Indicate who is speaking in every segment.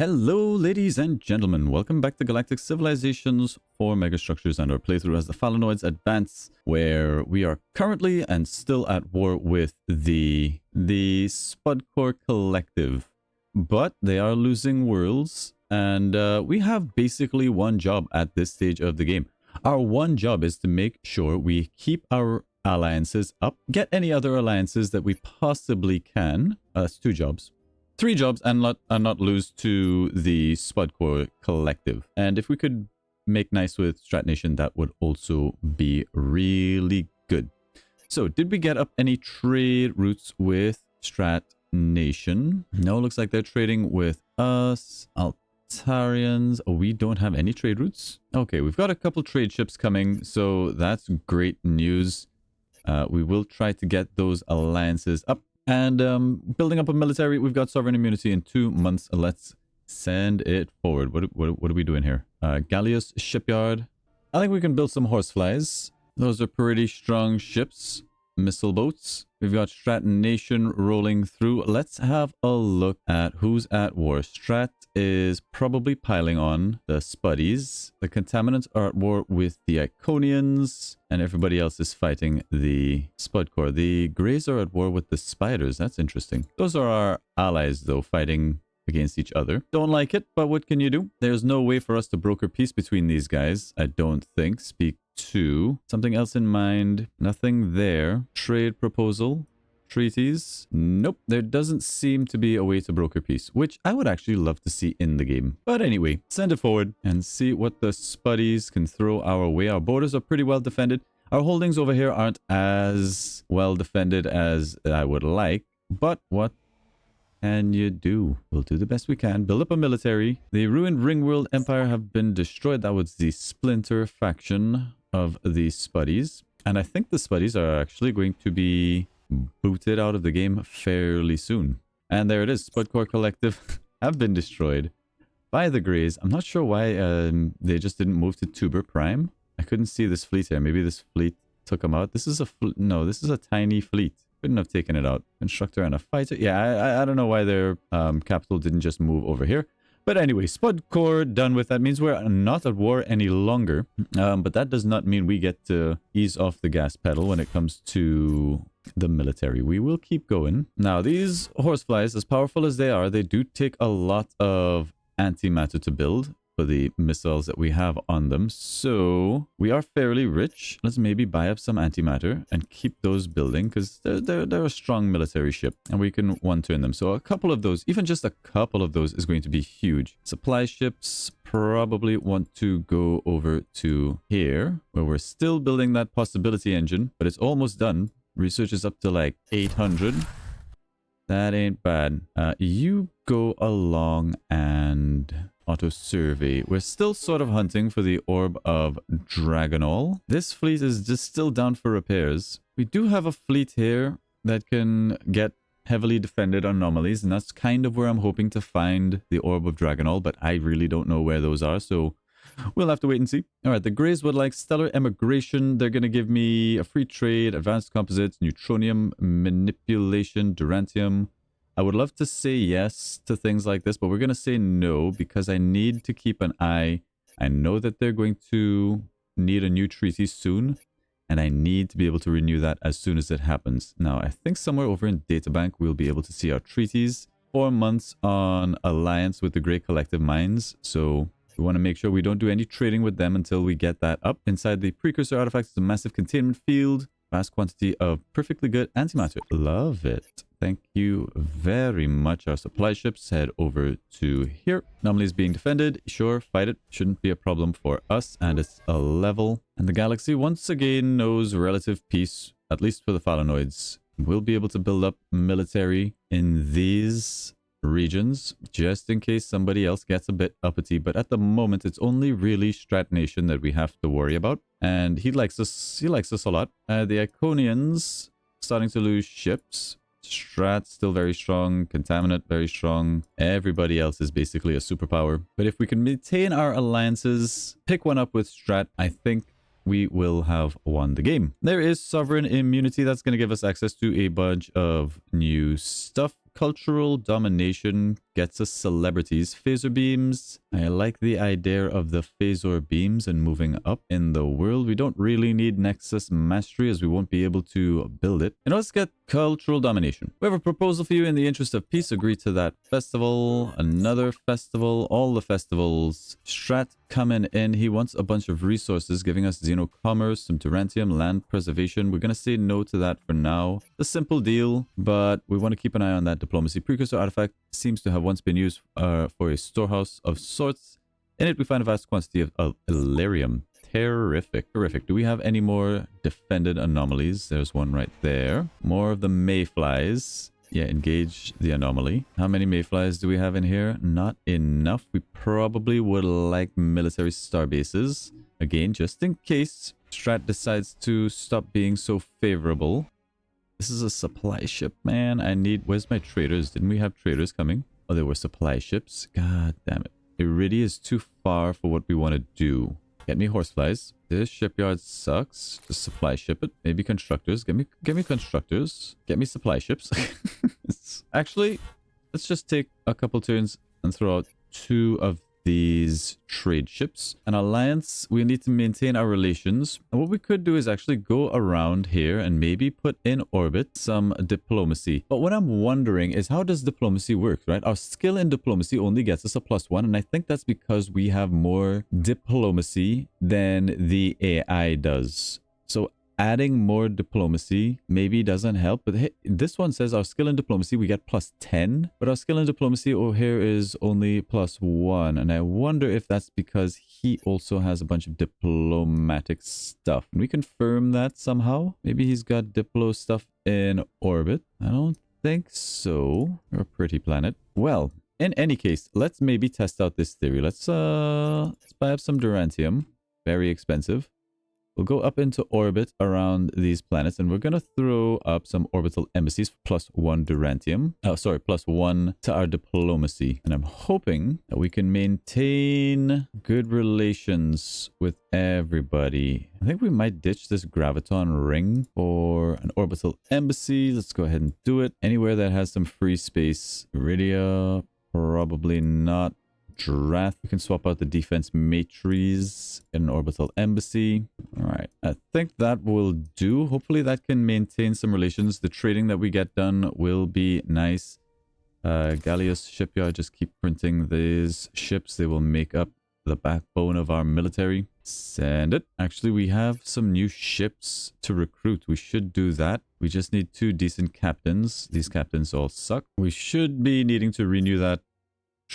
Speaker 1: Hello, ladies and gentlemen. Welcome back to Galactic Civilizations for Megastructures and our playthrough as the Phalonoids advance, where we are currently and still at war with the Spudcore Collective. But they are losing worlds, and we have basically one job at this stage of the game. Our one job is to make sure we keep our alliances up, get any other alliances that we possibly can. That's two jobs. Three jobs and not lose to the Spudcore Collective. And if we could make nice with Strat Nation, that would also be really good. So, did we get up any trade routes with Strat Nation? No, looks like they're trading with us. Altarians. Oh, we don't have any trade routes. Okay, we've got a couple trade ships coming, so that's great news. We will try to get those alliances up. And building up a military, we've got sovereign immunity in 2 months. Let's send it forward. What are we doing here? Gallius Shipyard. I think we can build some horseflies. Those are pretty strong ships. Missile boats. We've got Strat Nation rolling through. Let's have a look at who's at war. Strat is probably piling on the Spuddies. The Contaminants are at war with the Iconians. And everybody else is fighting the Spudcore. The Greys are at war with the Spiders. That's interesting. Those are our allies, though, fighting against each other. Don't like it, but what can you do? There's no way for us to broker peace between these guys, I don't think. Speak to something else in mind. Nothing there. Trade proposal. Treaties. Nope. There doesn't seem to be a way to broker peace, which I would actually love to see in the game. But anyway, send it forward and see what the Spuddies can throw our way. Our borders are pretty well defended. Our holdings over here aren't as well defended as I would like, but what can you do? We'll do the best we can. Build up a military. The ruined Ringworld Empire have been destroyed. That was the splinter faction of the Spuddies. And I think the Spuddies are actually going to be booted out of the game fairly soon. And there it is. Spudcore Collective have been destroyed by the Greys. I'm not sure why they just didn't move to Tuber Prime. I couldn't see this fleet here. Maybe this fleet took them out. This is no, this is a tiny fleet. Couldn't have taken it out. Constructor and a fighter. Yeah, I don't know why their capital didn't just move over here. But anyway, Spudcore done with. That means we're not at war any longer. But that does not mean we get to ease off the gas pedal when it comes to the military. We will keep going. Now, these horseflies, as powerful as they are, they do take a lot of antimatter to build for the missiles that we have on them. So we are fairly rich. Let's maybe buy up some antimatter and keep those building, because they're a strong military ship and we can one-turn them. So a couple of those, even just a couple of those, is going to be huge. Supply ships probably want to go over to here, where we're still building that possibility engine, but it's almost done. Research is up to like 800. That ain't bad. You go along and auto survey. We're still sort of hunting for the orb of Dragonol. This fleet is just still down for repairs. We do have a fleet here that can get heavily defended anomalies, and that's kind of where I'm hoping to find the orb of Dragonol, but I really don't know where those are, so we'll have to wait and see. All right, the Greys would like stellar emigration. They're going to give me a free trade, advanced composites, neutronium manipulation, durantium. I would love to say yes to things like this, but we're going to say no because I need to keep an eye. I know that they're going to need a new treaty soon, and I need to be able to renew that as soon as it happens. Now, I think somewhere over in Databank, we'll be able to see our treaties. 4 months on alliance with the Great Collective Minds, so we want to make sure we don't do any trading with them until we get that up. Inside the precursor artifacts is a massive containment field. Vast quantity of perfectly good antimatter. Love it. Thank you very much. Our supply ships head over to here. Anomalies being defended. Sure, fight it. Shouldn't be a problem for us. And it's a level. And the galaxy once again knows relative peace, at least for the Phalonoids. We'll be able to build up military in these regions just in case somebody else gets a bit uppity, but at the moment it's only really Strat Nation that we have to worry about, and he likes us a lot. The Iconians starting to lose ships. Strat still very strong, Contaminant very strong. Everybody else is basically a superpower, but if we can maintain our alliances, pick one up with Strat, I think we will have won the game. There is sovereign immunity. That's going to give us access to a bunch of new stuff. Cultural domination gets us celebrities. Phaser beams. I like the idea of the phaser beams and moving up in the world. We don't really need Nexus Mastery as we won't be able to build it. And let's get cultural domination. We have a proposal for you in the interest of peace. Agree to that festival. Another festival. All the festivals. Strat coming in. He wants a bunch of resources, giving us Xeno Commerce, some Durantium, land preservation. We're going to say no to that for now. A simple deal, but we want to keep an eye on that diplomacy. Precursor artifact seems to have once been used for a storehouse of sorts. In it, we find a vast quantity of Illyrium. Terrific. Terrific. Do we have any more defended anomalies? There's one right there. More of the mayflies. Yeah, engage the anomaly. How many mayflies do we have in here? Not enough. We probably would like military star bases. Again, just in case Strat decides to stop being so favorable. This is a supply ship, man. I need... Where's my traders? Didn't we have traders coming? Oh, there were supply ships. God damn it. Iridia is too far for what we want to do. Get me horseflies. This shipyard sucks. Just supply ship it. Maybe constructors. Get me constructors. Get me supply ships. Actually, let's just take a couple turns and throw out 2 of these trade ships. An alliance, we need to maintain our relations. And what we could do is actually go around here and maybe put in orbit some diplomacy. But what I'm wondering is, how does diplomacy work, right? Our skill in diplomacy only gets us a +1. And I think that's because we have more diplomacy than the AI does. So adding more diplomacy maybe doesn't help, but hey, this one says our skill in diplomacy we get +10, but our skill in diplomacy over here is only +1, and I wonder if that's because he also has a bunch of diplomatic stuff. Can we confirm that somehow? Maybe he's got diplo stuff in orbit. I don't think so. We're a pretty planet. Well, in any case, let's maybe test out this theory. Let's buy up some Durantium. Very expensive. We'll go up into orbit around these planets, and we're going to throw up some orbital embassies for +1 Durantium. Oh, sorry, +1 to our diplomacy. And I'm hoping that we can maintain good relations with everybody. I think we might ditch this graviton ring for an orbital embassy. Let's go ahead and do it. Anywhere that has some free space. Iridia, probably not. Drath, we can swap out the defense matrices in an orbital embassy. All right, I think that will do. Hopefully that can maintain some relations. The trading that we get done will be nice. Gallius shipyard, just keep printing these ships. They will make up the backbone of our military. Send it. Actually, we have some new ships to recruit. We should do that. We just need 2 decent captains. These captains all suck. We should be needing to renew that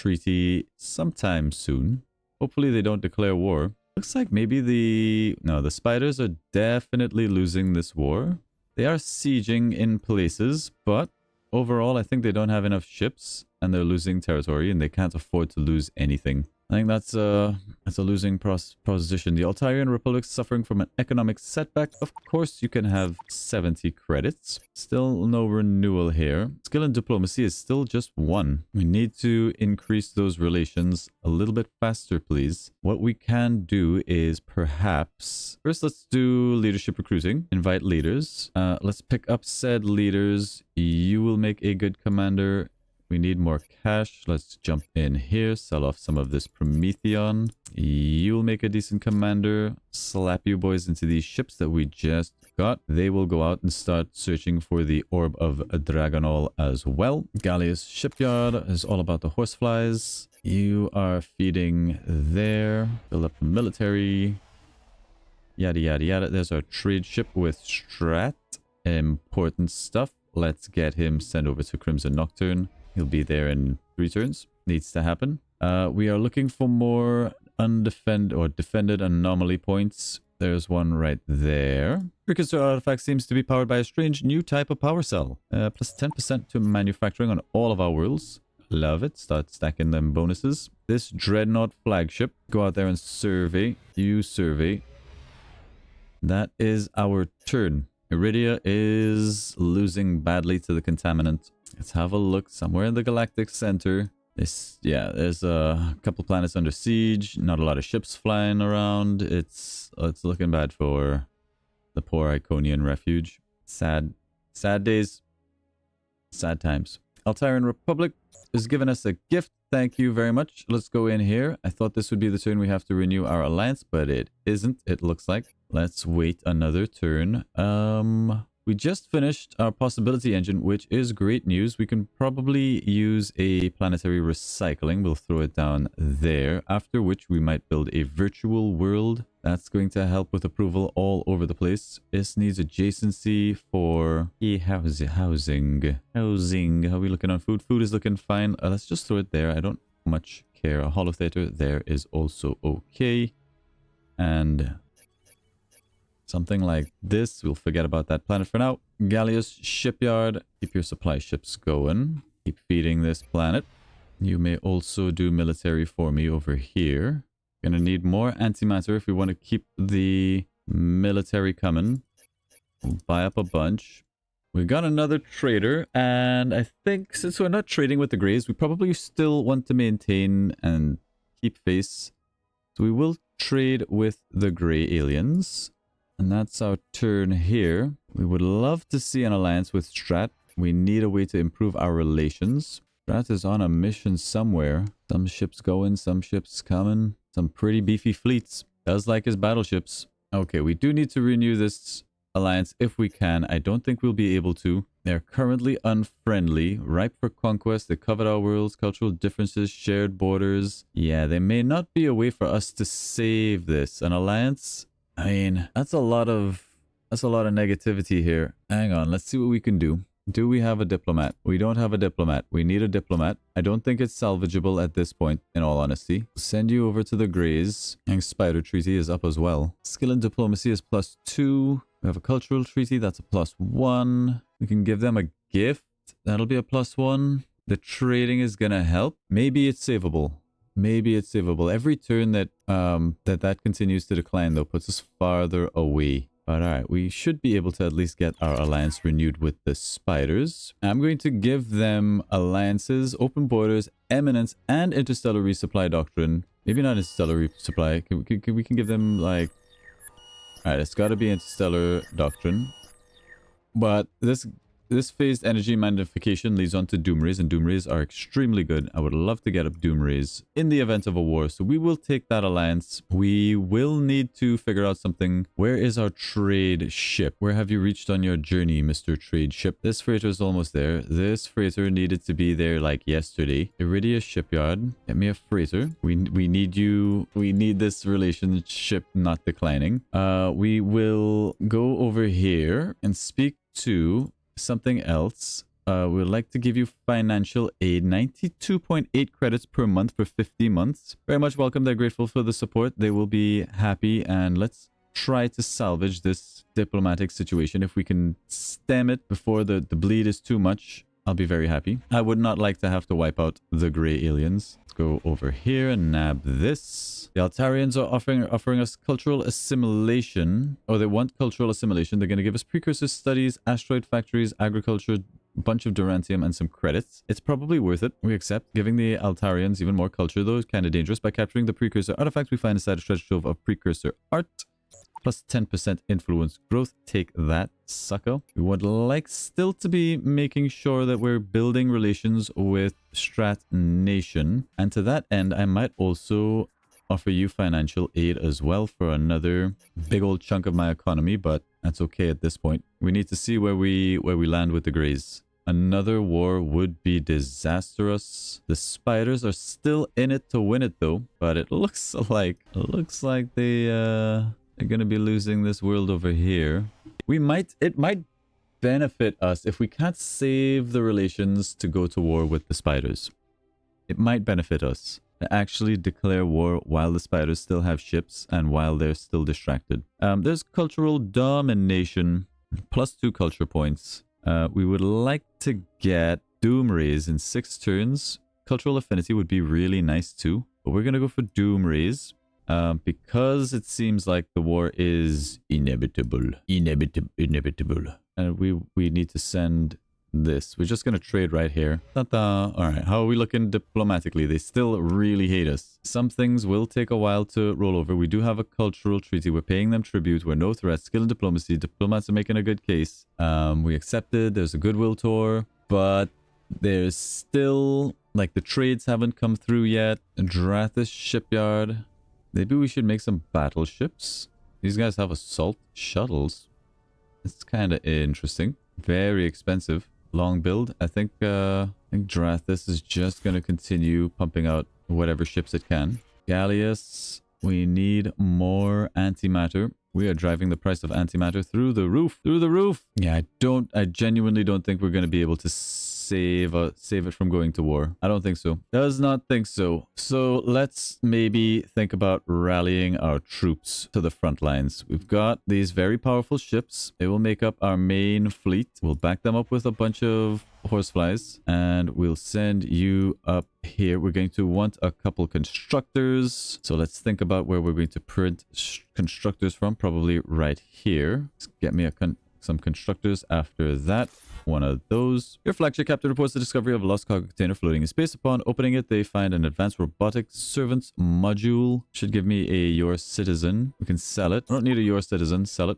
Speaker 1: treaty sometime soon. Hopefully they don't declare war. Looks like maybe the spiders are definitely losing this war. They are sieging in places, but overall I think they don't have enough ships and they're losing territory and they can't afford to lose anything. I think that's a losing proposition. The Altarian Republic suffering from an economic setback. Of course, you can have 70 credits. Still no renewal here. Skill in diplomacy is still just 1. We need to increase those relations a little bit faster, please. What we can do is perhaps... First, let's do leadership recruiting. Invite leaders. Let's pick up said leaders. You will make a good commander. We need more cash. Let's jump in here, sell off some of this Prometheon. You'll make a decent commander. Slap you boys into these ships that we just got. They will go out and start searching for the Orb of Dragonol as well. Gallius Shipyard is all about the horseflies. You are feeding there. Build up the military. Yada, yada, yada. There's our trade ship with Strat. Important stuff. Let's get him sent over to Crimson Nocturne. He'll be there in 3 turns. Needs to happen. We are looking for more defended anomaly points. There's one right there. Precursor artifact seems to be powered by a strange new type of power cell. Plus 10% to manufacturing on all of our worlds. Love it. Start stacking them bonuses. This Dreadnought flagship. Go out there and survey. You survey. That is our turn. Iridia is losing badly to the contaminant. Let's have a look somewhere in the galactic center. There's a couple planets under siege. Not a lot of ships flying around. It's looking bad for the poor Iconian refuge. Sad days. Sad times. Altarian Republic is giving us a gift. Thank you very much. Let's go in here. I thought this would be the turn we have to renew our alliance, but it isn't, it looks like. Let's wait another turn. We just finished our possibility engine, which is great news. We can probably use a planetary recycling. We'll throw it down there, after which we might build a virtual world. That's going to help with approval all over the place. This needs adjacency for housing. How are we looking on food? Food is looking fine. Let's just throw it there. I don't much care. A holo theater there is also okay. And something like this. We'll forget about that planet for now. Gallius Shipyard. Keep your supply ships going. Keep feeding this planet. You may also do military for me over here. Gonna need more antimatter if we want to keep the military coming. We'll buy up a bunch. We got another trader, and I think since we're not trading with the Greys, we probably still want to maintain and keep face. So we will trade with the Grey aliens. And that's our turn here. We would love to see an alliance with Strat. We need a way to improve our relations. Strat is on a mission somewhere. Some ships going, some ships coming. Some pretty beefy fleets. Does like his battleships. Okay, we do need to renew this alliance if we can. I don't think we'll be able to. They're currently unfriendly, ripe for conquest. They covered our worlds, cultural differences, shared borders. Yeah, they may not be a way for us to save this. An alliance? I mean, that's a lot of negativity here. Hang on, let's see what we can do. Do we have a diplomat? We don't have a diplomat. We need a diplomat. I don't think it's salvageable at this point, in all honesty. Send you over to the Greys. And Spider Treaty is up as well. Skill and diplomacy is +2. We have a cultural treaty. That's a +1. We can give them a gift. That'll be a +1. The trading is gonna help. Maybe it's savable. Maybe it's savable. Every turn that that continues to decline, though, puts us farther away. But alright, we should be able to at least get our alliance renewed with the Spiders. I'm going to give them alliances, open borders, eminence, and interstellar resupply doctrine. Maybe not interstellar resupply. We can give them like... Alright, it's got to be interstellar doctrine. But this phased energy magnification leads on to doom rays, and doom rays are extremely good. I would love to get up doom rays in the event of a war, so we will take that alliance. We will need to figure out something. Where is our trade ship? Where have you reached on your journey, Mr. Trade Ship? This freighter is almost there. This freighter needed to be there like yesterday. Iridia Shipyard. Get me a freighter. We need you. We need this relationship not declining. We will go over here and speak to something else. We'd like to give you financial aid, 92.8 credits per month for 50 months. Very much welcome. They're grateful for the support. They will be happy, and let's try to salvage this diplomatic situation. If we can stem it before the bleed is too much, I'll be very happy. I would not like to have to wipe out the Grey aliens. Let's go over here and nab this. The Altarians are offering us cultural assimilation. Oh, they want cultural assimilation. They're going to give us precursor studies, asteroid factories, agriculture, a bunch of Durantium, and some credits. It's probably worth it. We accept. Giving the Altarians even more culture, though, is kind of dangerous. By capturing the precursor artifacts, we find inside a treasure trove of precursor art. Plus 10% influence growth. Take that, sucker. We would like still to be making sure that we're building relations with Strat Nation. And to that end, I might also offer you financial aid as well for another big old chunk of my economy, but that's okay at this point. We need to see where we land with the Greys. Another war would be disastrous. The Spiders are still in it to win it, though, but it looks like they're going to be losing this world over here. It might benefit us if we can't save the relations to go to war with the Spiders. It might benefit us to actually declare war while the Spiders still have ships and while they're still distracted. There's cultural domination, +2 culture points. We would like to get Doom Rays in 6 turns. Cultural affinity would be really nice too, but we're going to go for Doom Rays. Because it seems like the war is inevitable. And we need to send this. We're just going to trade right here. Ta-da! Alright, how are we looking diplomatically? They still really hate us. Some things will take a while to roll over. We do have a cultural treaty. We're paying them tribute. We're no threat. Skill and diplomacy. Diplomats are making a good case. We accepted. There's a goodwill tour. But There's still, like, the trades haven't come through yet. Drathis shipyard. Maybe we should make some battleships. These guys have assault shuttles. It's kind of interesting. Very expensive. Long build. I think Drathis is just going to continue pumping out whatever ships it can. Gallius, we need more antimatter. We are driving the price of antimatter through the roof. Through the roof! Yeah, I genuinely don't think we're going to be able to save it from going to war. I don't think so. Does not think so. So let's maybe think about rallying our troops to the front lines. We've got these very powerful ships. They will make up our main fleet. We'll back them up with a bunch of horseflies, and we'll send you up here. We're going to want a couple constructors. So let's think about where we're going to print constructors from. Probably right here. Let's get me some constructors after that. One of those. Your flagship captain reports the discovery of a lost cargo container floating in space. Upon opening it, they find an advanced robotic servants module. Should give me a your citizen. We can sell it. I don't need a your citizen. Sell it.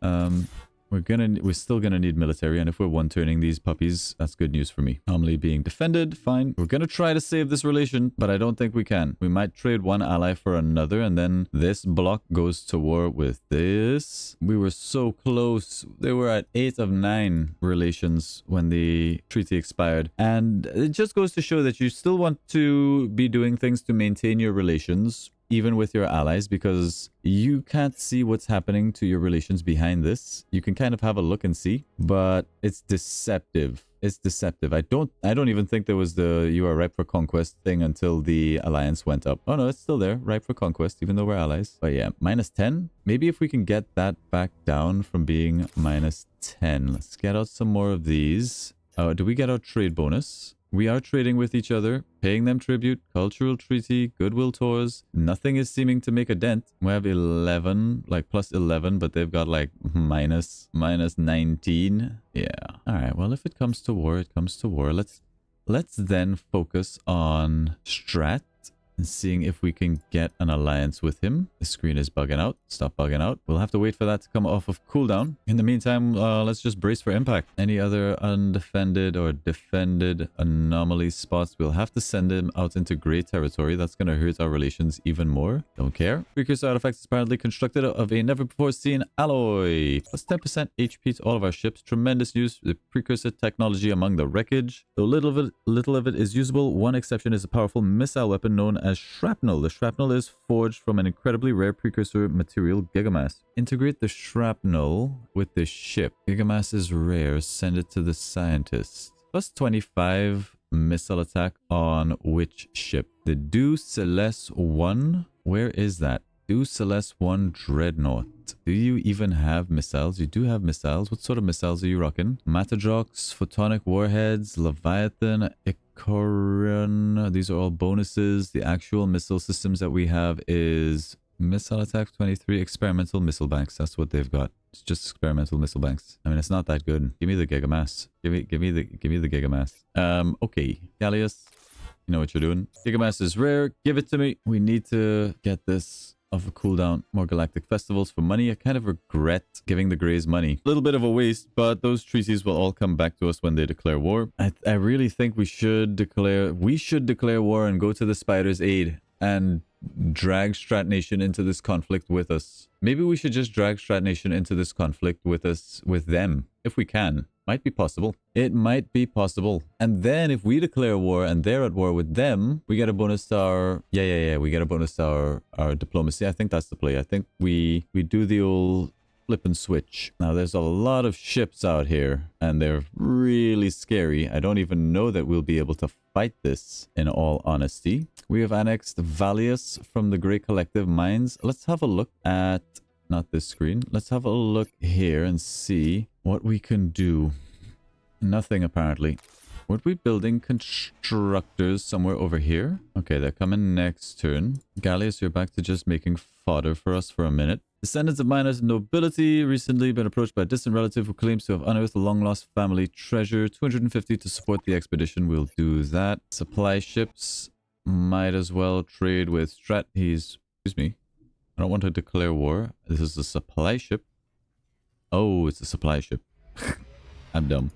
Speaker 1: We're still gonna need military, and if we're one-turning these puppies, that's good news for me. Normally being defended, fine. We're gonna try to save this relation, but I don't think we can. We might trade one ally for another, and then this block goes to war with this. We were so close. They were at 8 of 9 relations when the treaty expired, and it just goes to show that you still want to be doing things to maintain your relations, even with your allies, because you can't see what's happening to your relations behind this. You can kind of have a look and see, but it's deceptive. It's deceptive. I don't even think there was the you are ripe for conquest thing until the alliance went up. Oh no, it's still there, ripe for conquest, even though we're allies. But yeah, -10. Maybe if we can get that back down from being -10. Let's get out some more of these. Do we get our trade bonus? We are trading with each other, paying them tribute, cultural treaty, goodwill tours. Nothing is seeming to make a dent. We have 11, like plus 11, but they've got like minus 19. Yeah. All right. Well, if it comes to war, it comes to war. Let's then focus on Strat and seeing if we can get an alliance with him. The screen is bugging out. Stop bugging out. We'll have to wait for that to come off of cooldown. In the meantime, let's just brace for impact. Any other undefended or defended anomaly spots, we'll have to send him out into gray territory. That's going to hurt our relations even more. Don't care. Precursor artifact is apparently constructed of a never-before-seen alloy. Plus 10% HP to all of our ships. Tremendous use of the precursor technology among the wreckage. Though little of it is usable, one exception is a powerful missile weapon known as shrapnel. The shrapnel is forged from an incredibly rare precursor material, gigamass. Integrate the shrapnel with the ship. Gigamass is rare. Send it to the scientist. Plus 25 missile attack on which ship? The Du Celeste 1? Where is that? Du Celeste 1 Dreadnought. Do you even have missiles? You do have missiles. What sort of missiles are you rocking? Matadrox, Photonic Warheads, Leviathan, Ikoran. These are all bonuses. The actual missile systems that we have is missile attack 23, experimental missile banks. That's what they've got. It's just experimental missile banks. I mean, it's not that good. Give me the Gigamass. Give me the Gigamass. Okay, Gallius, you know what you're doing. Gigamass is rare. Give it to me. We need to get this off a cooldown. More galactic festivals for money. I kind of regret giving the Greys money. A little bit of a waste, but those treaties will all come back to us when they declare war. I really think we should declare war and go to the Spider's aid and drag Strat Nation into this conflict with us. Maybe we should just drag Strat Nation into this conflict with them, if we can. Might be possible. It might be possible. And then if we declare war and they're at war with them, we get a bonus to our... Yeah. We get a bonus to our diplomacy. I think that's the play. I think we do the old flip and switch. Now, there's a lot of ships out here, and they're really scary. I don't even know that we'll be able to fight this, in all honesty. We have annexed Valius from the Great Collective Mines. Let's have a look at... Not this screen. Let's have a look here and see what we can do. Nothing, apparently. Weren't we building constructors somewhere over here? Okay, they're coming next turn. Gallius, you're back to just making fodder for us for a minute. Descendants of miners and nobility recently been approached by a distant relative who claims to have unearthed a long-lost family treasure. 250 to support the expedition. We'll do that. Supply ships. Might as well trade with Strat. Excuse me. I don't want to declare war. This is a supply ship. Oh, it's a supply ship. I'm dumb.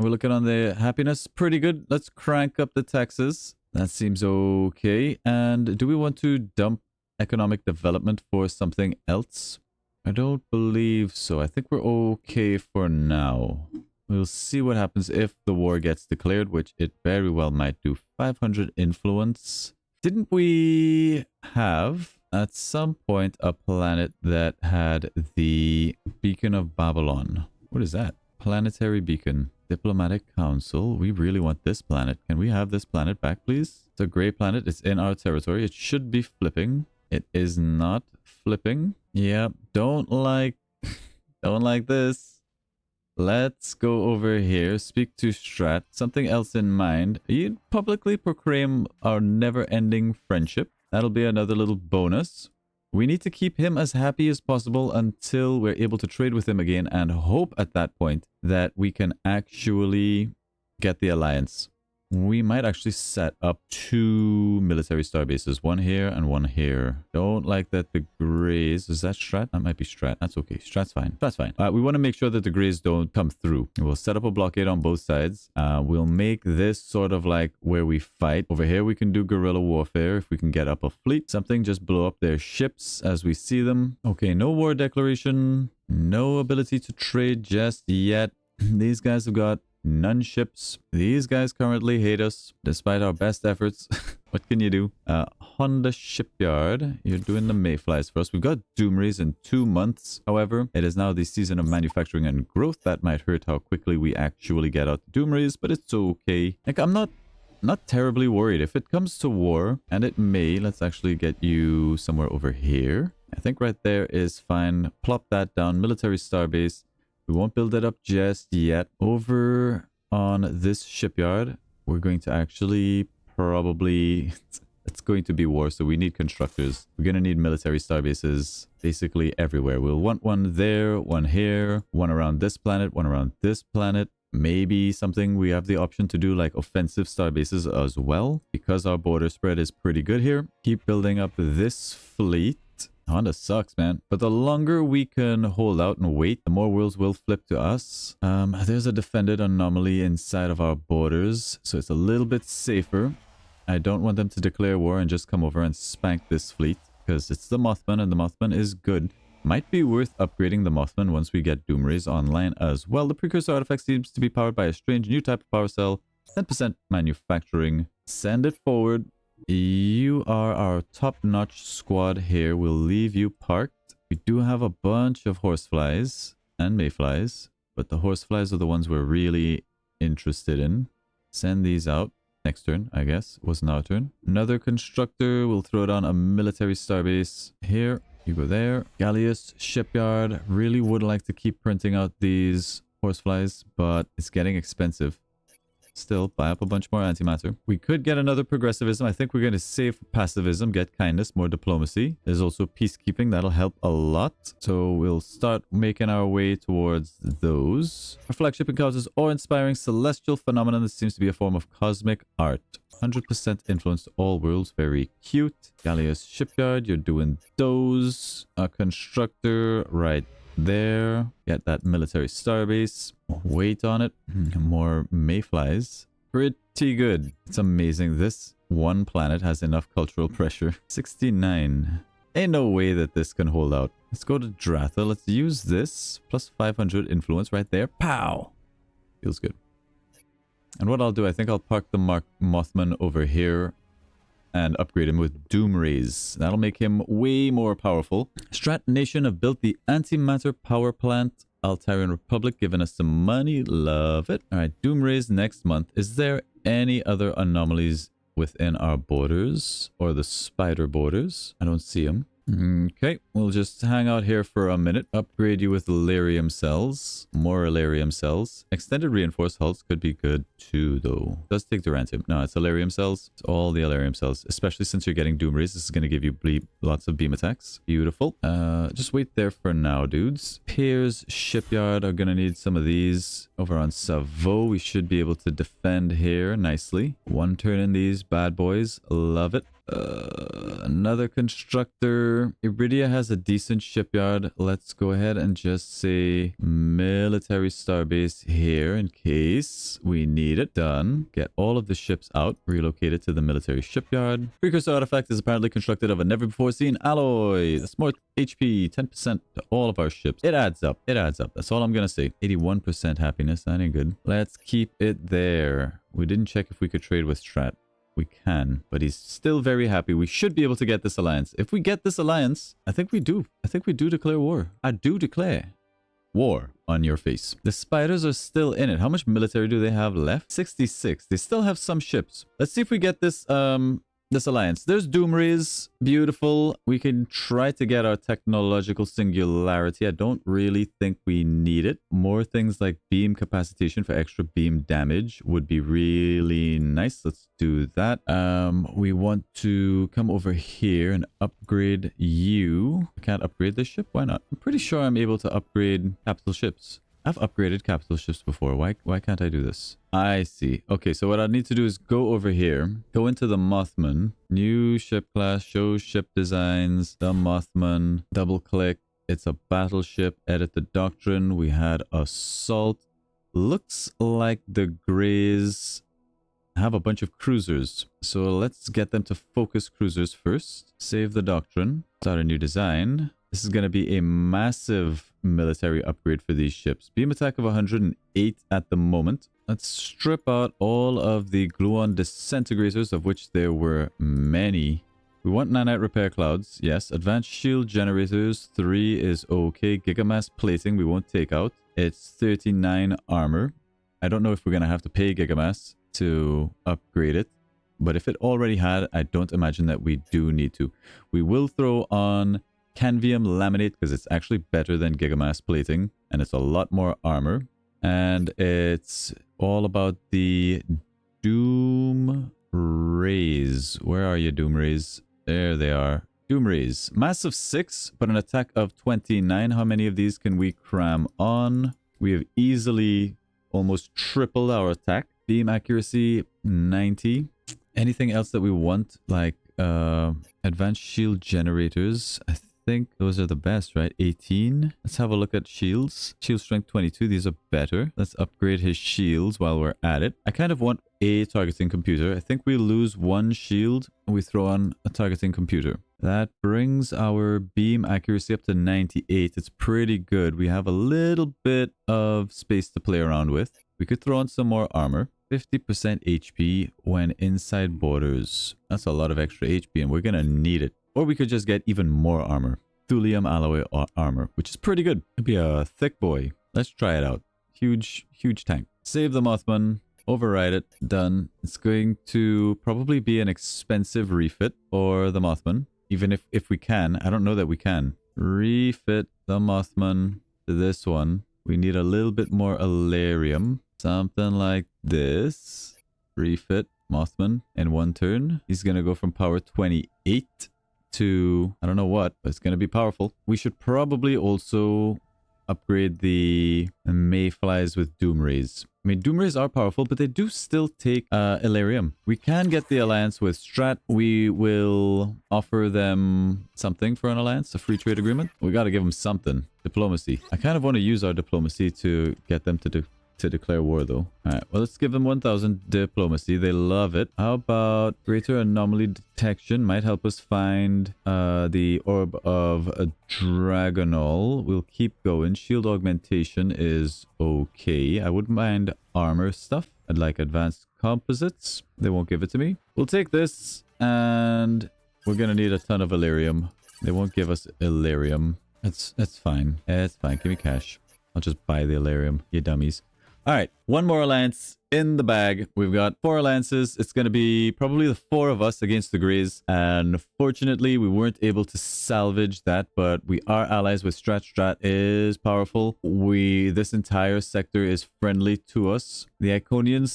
Speaker 1: We're looking on the happiness. Pretty good. Let's crank up the taxes. That seems okay. And do we want to dump economic development for something else? I don't believe so. I think we're okay for now. We'll see what happens if the war gets declared, which it very well might do. 500 influence. Didn't we have at some point a planet that had the Beacon of Babylon? What is that? Planetary beacon. Diplomatic Council. We really want this planet. Can we have this planet back, please? It's a gray planet. It's in our territory. It should be flipping. It is not flipping. Yeah, don't like this. Let's go over here. Speak to Strat. Something else in mind. You'd publicly proclaim our never-ending friendship. That'll be another little bonus. We need to keep him as happy as possible until we're able to trade with him again and hope at that point that we can actually get the alliance. We might actually set up 2 military star bases. One here and one here. Don't like that the Greys... Is that Strat? That might be Strat. That's okay. Strat's fine. That's fine. We want to make sure that the Greys don't come through. We'll set up a blockade on both sides. We'll make this sort of like where we fight. Over here, we can do guerrilla warfare if we can get up a fleet. Something, just blow up their ships as we see them. Okay, no war declaration. No ability to trade just yet. These guys have got... none ships. These guys currently hate us despite our best efforts. What can you do? Honda Shipyard. You're doing the mayflies for us. We've got Doomrays in 2 months. However, it is now the season of manufacturing and growth. That might hurt how quickly we actually get out the Doomrays, but it's okay. Like, I'm not terribly worried. If it comes to war, and it may, let's actually get you somewhere over here. I think right there is fine. Plop that down. Military starbase. We won't build it up just yet. Over on this shipyard, we're going to actually probably... it's going to be war, so we need constructors. We're going to need military star bases basically everywhere. We'll want one there, one here, one around this planet, one around this planet. Maybe something we have the option to do like offensive star bases as well, because our border spread is pretty good here. Keep building up this fleet. Honda sucks, man. But the longer we can hold out and wait, the more worlds will flip to us. There's a defended anomaly inside of our borders, so it's a little bit safer. I don't want them to declare war and just come over and spank this fleet, because it's the Mothman, and the Mothman is good. Might be worth upgrading the Mothman once we get Doomrays online as well. The precursor artifact seems to be powered by a strange new type of power cell. 10% manufacturing. Send it forward. You are our top-notch squad here. We'll leave you parked. We do have a bunch of horseflies and mayflies, but the horseflies are the ones we're really interested in. Send these out. Next turn, I guess. Wasn't our turn. Another constructor. We'll throw down a military starbase here. You go there. Gallius Shipyard. Really would like to keep printing out these horseflies, but it's getting expensive. Still, buy up a bunch more antimatter. We could get another progressivism. I think we're going to save passivism, get kindness, more diplomacy. There's also peacekeeping. That'll help a lot. So we'll start making our way towards those. Our flagship encounters awe-inspiring celestial phenomenon that seems to be a form of cosmic art. 100% influence to all worlds. Very cute. Gallius Shipyard, you're doing those. A constructor right there. Get that military starbase. Wait on it. More mayflies. Pretty good. It's amazing. This one planet has enough cultural pressure. 69. Ain't no way that this can hold out. Let's go to Dratha. Let's use this. Plus 500 influence right there. Pow! Feels good. And what I'll do, I think I'll park the Mothman over here and upgrade him with Doomrays. That'll make him way more powerful. Strat Nation have built the antimatter power plant. Altarian Republic giving us some money. Love it. All right, Doomrays next month. Is there any other anomalies within our borders or the spider borders? I don't see them. Okay, we'll just hang out here for a minute. Upgrade you with Elarium cells. More Elarium cells. Extended reinforced hulls could be good too, though. Does take Durantium. No, it's Elarium cells. It's all the Elarium cells. Especially since you're getting Doomrays. This is going to give you lots of beam attacks. Beautiful. Just wait there for now, dudes. Piers Shipyard are going to need some of these. Over on Savo, we should be able to defend here nicely. One turn in these bad boys. Love it. Another constructor. Iridia has a decent shipyard. Let's go ahead and just say military starbase here in case we need it. Done. Get all of the ships out. Relocate it to the military shipyard. Precursor artifact is apparently constructed of a never before seen alloy. That's more HP. 10% to all of our ships. It adds up. It adds up. That's all I'm going to say. 81% happiness. That ain't good. Let's keep it there. We didn't check if we could trade with Strat. We can, but he's still very happy. We should be able to get this alliance. If we get this alliance, I think we do. I think we do declare war. I do declare war on your face. The spiders are still in it. How much military do they have left? 66. They still have some ships. Let's see if we get this this alliance. There's Doomrays. Beautiful. We can try to get our technological singularity. I don't really think we need it. More things like beam capacitation for extra beam damage would be really nice. Let's do that. We want to come over here and upgrade you. I can't upgrade this ship. Why not? I'm pretty sure I'm able to upgrade capital ships. I've upgraded capital ships before. Why can't I do this? I see. Okay, so what I need to do is go over here, go into the Mothman, new ship class, show ship designs, the Mothman, double click. It's a battleship. Edit the doctrine. We had assault. Looks like the Greys have a bunch of cruisers. So let's get them to focus cruisers first. Save the doctrine. Start a new design. This is going to be a massive military upgrade for these ships. Beam attack of 108 at the moment. Let's strip out all of the gluon disintegrators, of which there were many. We want nanite repair clouds. Yes. Advanced shield generators. 3 is okay. Gigamass plating we won't take out. It's 39 armor. I don't know if we're going to have to pay Gigamass to upgrade it. But if it already had, I don't imagine that we do need to. We will throw on Canvium laminate because it's actually better than Gigamass plating and it's a lot more armor. And it's all about the Doom Rays. Where are you, Doom Rays? There they are. Doom Rays. Mass of 6, but an attack of 29. How many of these can we cram on? We have easily almost tripled our attack. Beam accuracy, 90. Anything else that we want, like advanced shield generators? I think those are the best, right? 18. Let's have a look at shields. Shield strength 22. These are better. Let's upgrade his shields while we're at it. I kind of want a targeting computer. I think we lose one shield and we throw on a targeting computer. That brings our beam accuracy up to 98. It's pretty good. We have a little bit of space to play around with. We could throw on some more armor. 50% HP when inside borders. That's a lot of extra HP and we're going to need it. Or we could just get even more armor. Thulium alloy armor, which is pretty good. It'd be a thick boy. Let's try it out. Huge tank. Save the Mothman. Override it. Done. It's going to probably be an expensive refit for the Mothman. Even if we can. I don't know that we can. Refit the Mothman to this one. We need a little bit more Alarium. Something like this. Refit Mothman in one turn. He's going to go from power 28 to I don't know what, but it's going to be powerful. We should probably also upgrade the Mayflies with Doomrays. I mean, Doomrays are powerful, but they do still take Illyrium. We can get the alliance with Strat. We will offer them something for an alliance, a free trade agreement. We got to give them something. Diplomacy. I kind of want to use our diplomacy to get them to declare war, though. All right, well, let's give them 1000 diplomacy. They love it. How about greater anomaly detection? Might help us find the orb of a Dragonol. We'll keep going. Shield augmentation is okay. I wouldn't mind armor stuff. I'd like advanced composites. They won't give it to me. We'll take this, and we're gonna need a ton of Illyrium. They won't give us Illyrium. That's fine. It's fine. Give me cash. I'll just buy the Illyrium, you dummies. All right, one more alliance in the bag. We've got 4 alliances. It's going to be probably the 4 of us against the Greys. And fortunately, we weren't able to salvage that, but we are allies with Strat. Strat is powerful. This entire sector is friendly to us. The Iconians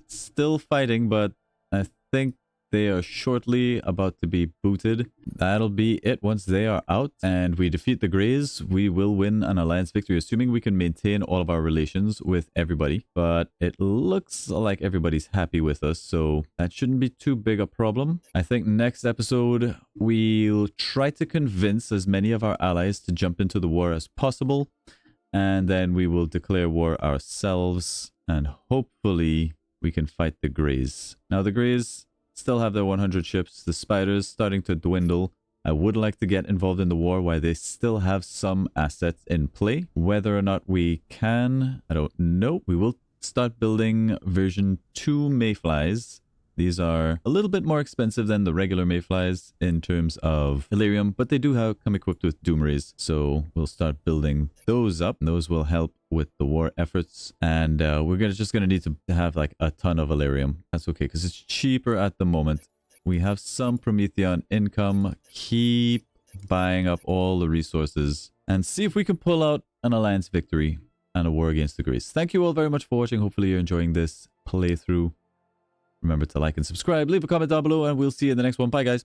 Speaker 1: still fighting, but I think They are shortly about to be booted. That'll be it. Once they are out and we defeat the Greys, we will win an alliance victory, assuming we can maintain all of our relations with everybody. But it looks like everybody's happy with us, so that shouldn't be too big a problem. I think next episode, we'll try to convince as many of our allies to jump into the war as possible. And then we will declare war ourselves, and hopefully we can fight the Greys. Now, the Greys still have their 100 ships. The Spiders starting to dwindle. I would like to get involved in the war while they still have some assets in play. Whether or not we can, I don't know. We will start building version 2 Mayflies. These are a little bit more expensive than the regular Mayflies in terms of Illyrium, but they do come equipped with Doomeries. So we'll start building those up. Those will help with the war efforts. And we're just going to need to have like a ton of Illyrium. That's okay, because it's cheaper at the moment. We have some Promethean income. Keep buying up all the resources and see if we can pull out an alliance victory and a war against the Greys. Thank you all very much for watching. Hopefully you're enjoying this playthrough. Remember to like and subscribe, leave a comment down below, and we'll see you in the next one. Bye, guys.